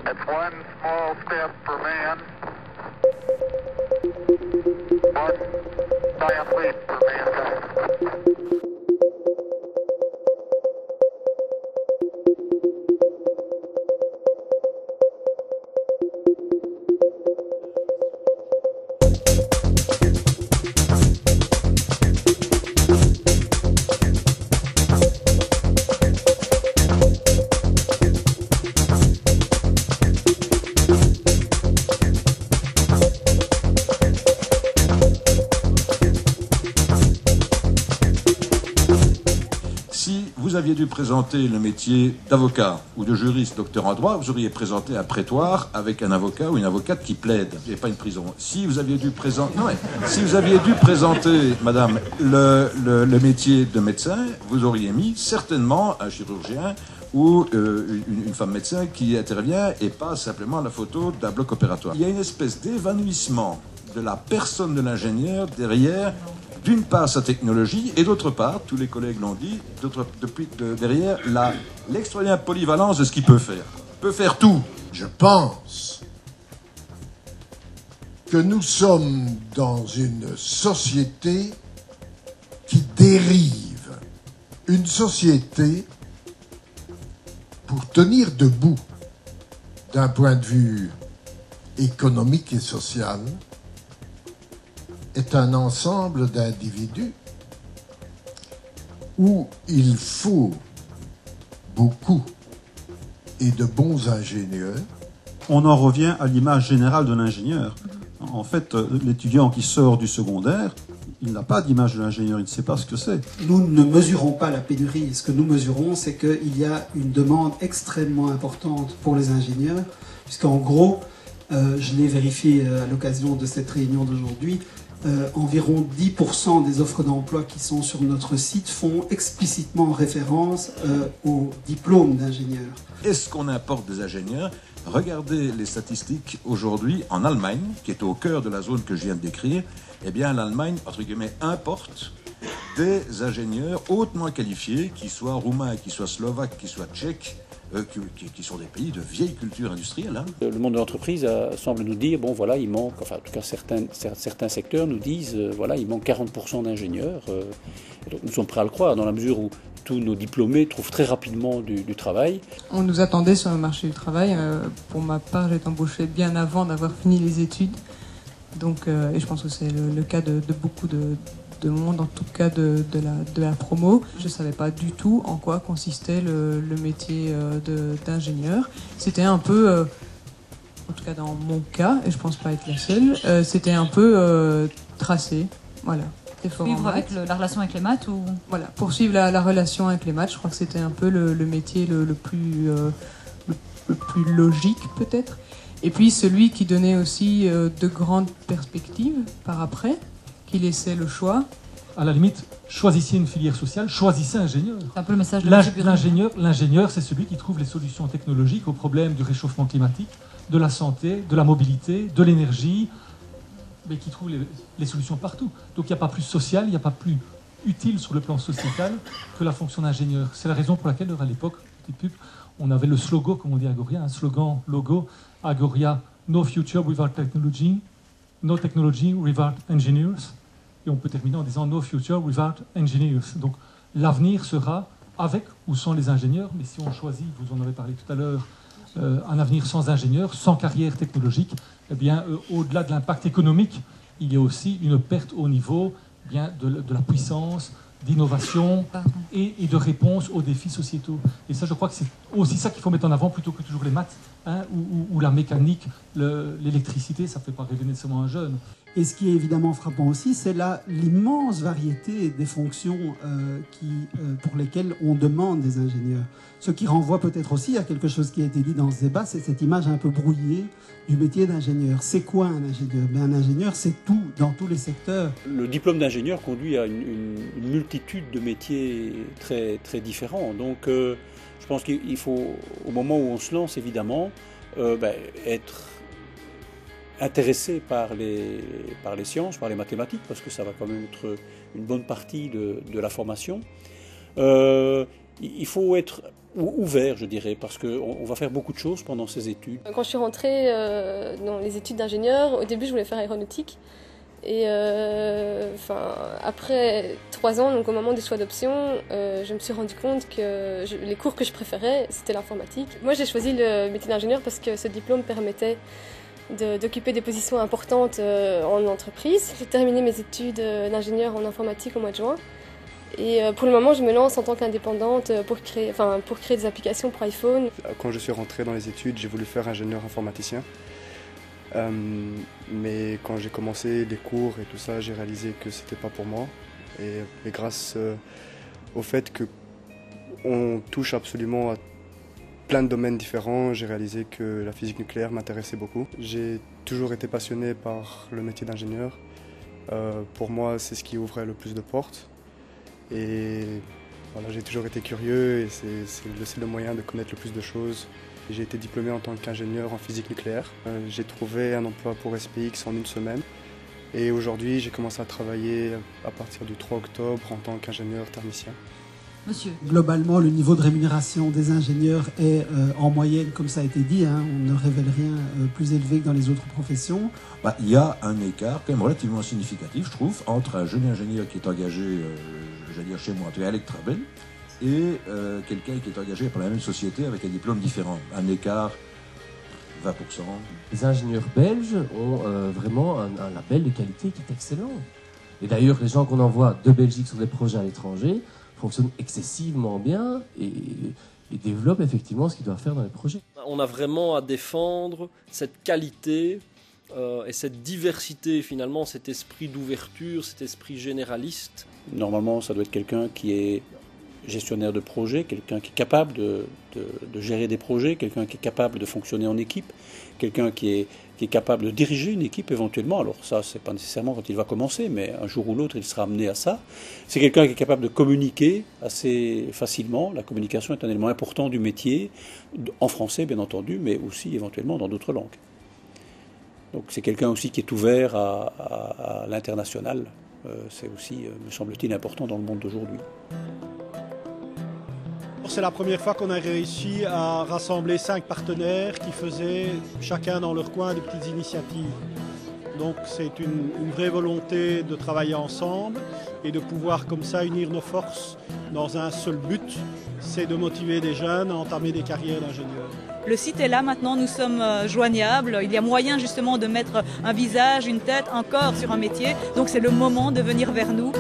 That's one small step for man, one giant leap for mankind. Vous aviez dû présenter le métier d'avocat ou de juriste, docteur en droit, vous auriez présenté un prétoire avec un avocat ou une avocate qui plaide, et pas une prison. Si vous aviez dû présenter, madame, le métier de médecin, vous auriez mis certainement un chirurgien ou une femme médecin qui intervient et pas simplement la photo d'un bloc opératoire. Il y a une espèce d'évanouissement de la personne de l'ingénieur derrière, d'une part sa technologie et d'autre part, tous les collègues l'ont dit, derrière l'extraordinaire polyvalence de ce qu'il peut faire. Il peut faire tout. Je pense que nous sommes dans une société qui dérive. Une société, pour tenir debout d'un point de vue économique et social, est un ensemble d'individus où il faut beaucoup et de bons ingénieurs. On en revient à l'image générale de l'ingénieur. En fait, l'étudiant qui sort du secondaire, il n'a pas d'image de l'ingénieur, il ne sait pas ce que c'est. Nous ne mesurons pas la pénurie. Ce que nous mesurons, c'est qu'il y a une demande extrêmement importante pour les ingénieurs, puisqu'en gros, je l'ai vérifié à l'occasion de cette réunion d'aujourd'hui, environ 10% des offres d'emploi qui sont sur notre site font explicitement référence au diplôme d'ingénieur. Est-ce qu'on importe des ingénieurs? Regardez les statistiques aujourd'hui en Allemagne, qui est au cœur de la zone que je viens de décrire. Eh bien, l'Allemagne, entre guillemets, importe des ingénieurs hautement qualifiés, qu'ils soient roumains, qu'ils soient slovaques, qu'ils soient tchèques, qui sont des pays de vieille culture industrielle. Hein. Le monde de l'entreprise semble nous dire, bon voilà, il manque, enfin en tout cas certains secteurs nous disent, voilà, il manque 40% d'ingénieurs. Nous sommes prêts à le croire, dans la mesure où tous nos diplômés trouvent très rapidement du travail. On nous attendait sur le marché du travail. Pour ma part, j'ai été embauchée bien avant d'avoir fini les études. Donc, et je pense que c'est le cas de beaucoup de monde, en tout cas de la promo. Je ne savais pas du tout en quoi consistait le métier d'ingénieur. C'était un peu, en tout cas dans mon cas, et je ne pense pas être la seule, c'était un peu tracé. Voilà. Suivre avec la relation avec les maths ou... Voilà, poursuivre la relation avec les maths. Je crois que c'était un peu le métier le plus logique peut-être. Et puis celui qui donnait aussi de grandes perspectives par après, qui laissait le choix. À la limite, choisissez une filière sociale, choisissez ingénieur. C'est un peu le message de l'ingénieur, c'est celui qui trouve les solutions technologiques aux problèmes du réchauffement climatique, de la santé, de la mobilité, de l'énergie, mais qui trouve les solutions partout. Donc il n'y a pas plus social, il n'y a pas plus utile sur le plan sociétal que la fonction d'ingénieur. C'est la raison pour laquelle, à l'époque, petite pub, on avait le slogan, comme on dit à Agoria, un slogan, logo, Agoria, no future without technology, no technology without engineers. Et on peut terminer en disant no future without engineers. Donc l'avenir sera avec ou sans les ingénieurs, mais si on choisit, vous en avez parlé tout à l'heure, un avenir sans ingénieurs, sans carrière technologique, eh bien, au-delà de l'impact économique, il y a aussi une perte au niveau bien, de la puissance, d'innovation et de réponse aux défis sociétaux. Et ça, je crois que c'est aussi ça qu'il faut mettre en avant plutôt que toujours les maths, hein, ou la mécanique, l'électricité, ça ne fait pas rêver nécessairement un jeune. Et ce qui est évidemment frappant aussi, c'est l'immense variété des fonctions pour lesquelles on demande des ingénieurs. Ce qui renvoie peut-être aussi à quelque chose qui a été dit dans ce débat, c'est cette image un peu brouillée du métier d'ingénieur. C'est quoi un ingénieur? Un ingénieur, c'est tout, dans tous les secteurs. Le diplôme d'ingénieur conduit à une multitude de métiers très, très différents. Donc je pense qu'il faut, au moment où on se lance, évidemment, être intéressé par les sciences, par les mathématiques, parce que ça va quand même être une bonne partie de la formation. il faut être ouvert, je dirais, parce qu'on va faire beaucoup de choses pendant ces études. Quand je suis rentrée dans les études d'ingénieur, au début je voulais faire aéronautique. Et après 3 ans, donc au moment du choix d'option, je me suis rendu compte que les cours que je préférais, c'était l'informatique. Moi j'ai choisi le métier d'ingénieur parce que ce diplôme permettait d'occuper des positions importantes en entreprise. J'ai terminé mes études d'ingénieur en informatique au mois de juin. Et pour le moment, je me lance en tant qu'indépendante pour créer des applications pour iPhone. Quand je suis rentré dans les études, j'ai voulu faire ingénieur informaticien. Mais quand j'ai commencé les cours et tout ça, j'ai réalisé que c'était pas pour moi. Et grâce au fait qu'on touche absolument à plein de domaines différents, j'ai réalisé que la physique nucléaire m'intéressait beaucoup. J'ai toujours été passionné par le métier d'ingénieur. Pour moi, c'est ce qui ouvrait le plus de portes. Et voilà, j'ai toujours été curieux et c'est le moyen de connaître le plus de choses. J'ai été diplômé en tant qu'ingénieur en physique nucléaire. J'ai trouvé un emploi pour SPX en 1 semaine. Et aujourd'hui, j'ai commencé à travailler à partir du 3 octobre en tant qu'ingénieur thermicien. Monsieur. Globalement, le niveau de rémunération des ingénieurs est en moyenne, comme ça a été dit, on ne révèle rien plus élevé que dans les autres professions. Il y a un écart quand même relativement significatif, je trouve, entre un jeune ingénieur qui est engagé, j'allais dire chez moi, à Electrabel, et quelqu'un qui est engagé par la même société avec un diplôme différent. Un écart 20%. Les ingénieurs belges ont vraiment un label de qualité qui est excellent. Et d'ailleurs, les gens qu'on envoie de Belgique sur des projets à l'étranger fonctionnent excessivement bien et développent effectivement ce qu'ils doivent faire dans les projets. On a vraiment à défendre cette qualité et cette diversité, finalement, cet esprit d'ouverture, cet esprit généraliste. Normalement, ça doit être quelqu'un qui est gestionnaire de projet, quelqu'un qui est capable de gérer des projets, quelqu'un qui est capable de fonctionner en équipe, quelqu'un qui est capable de diriger une équipe éventuellement. Alors ça, c'est pas nécessairement quand il va commencer, mais un jour ou l'autre, il sera amené à ça. C'est quelqu'un qui est capable de communiquer assez facilement. La communication est un élément important du métier, en français bien entendu, mais aussi éventuellement dans d'autres langues. Donc c'est quelqu'un aussi qui est ouvert à l'international. C'est aussi, me semble-t-il, important dans le monde d'aujourd'hui. C'est la première fois qu'on a réussi à rassembler 5 partenaires qui faisaient chacun dans leur coin des petites initiatives. Donc c'est une vraie volonté de travailler ensemble et de pouvoir comme ça unir nos forces dans un seul but, c'est de motiver des jeunes à entamer des carrières d'ingénieurs. Le site est là maintenant, nous sommes joignables, il y a moyen justement de mettre un visage, une tête, un corps sur un métier, donc c'est le moment de venir vers nous.